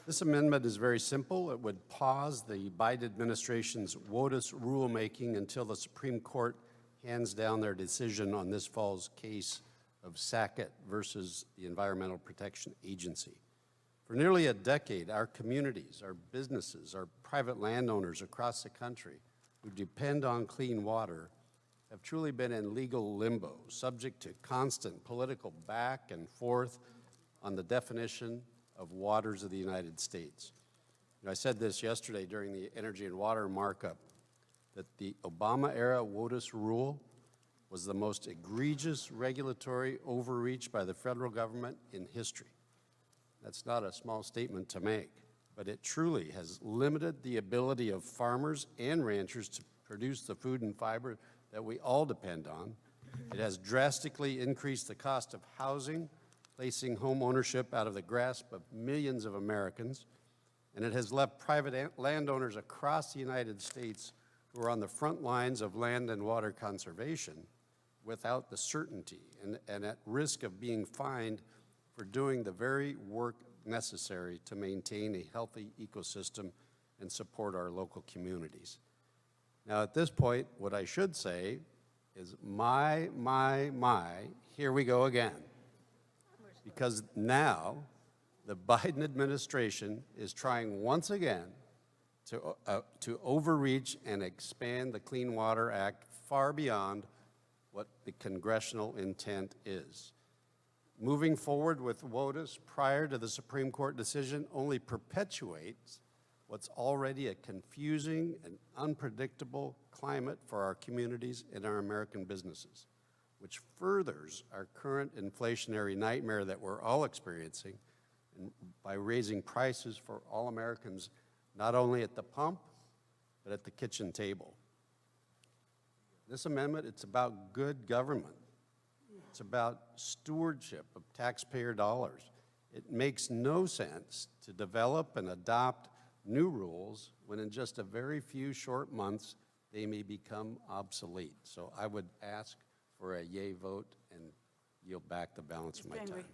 This amendment is very simple. It would pause the Biden administration's WOTUS rulemaking until the Supreme Court hands down their decision on this fall's case of Sackett versus the Environmental Protection Agency. For nearly a decade, our communities, our businesses, our private landowners across the country who depend on clean water have truly been in legal limbo, subject to constant political back and forth on the definition of waters of the United States. And I said this yesterday during the Energy and Water markup, that the Obama-era WOTUS rule was the most egregious regulatory overreach by the federal government in history. That's not a small statement to make, but it truly has limited the ability of farmers and ranchers to produce the food and fiber that we all depend on. It has drastically increased the cost of housing, placing home ownership out of the grasp of millions of Americans, and it has left private landowners across the United States who are on the front lines of land and water conservation without the certainty and at risk of being fined for doing the very work necessary to maintain a healthy ecosystem and support our local communities. Now, at this point, what I should say is my, here we go again. Because now the Biden administration is trying once again to overreach and expand the Clean Water Act far beyond what the congressional intent is. Moving forward with WOTUS prior to the Supreme Court decision only perpetuates what's already a confusing and unpredictable climate for our communities and our American businesses, which furthers our current inflationary nightmare that we're all experiencing by raising prices for all Americans, not only at the pump, but at the kitchen table. This amendment, it's about good government. It's about stewardship of taxpayer dollars. It makes no sense to develop and adopt new rules when in just a very few short months they may become obsolete. So I would ask for a yay vote and yield back the balance of my time.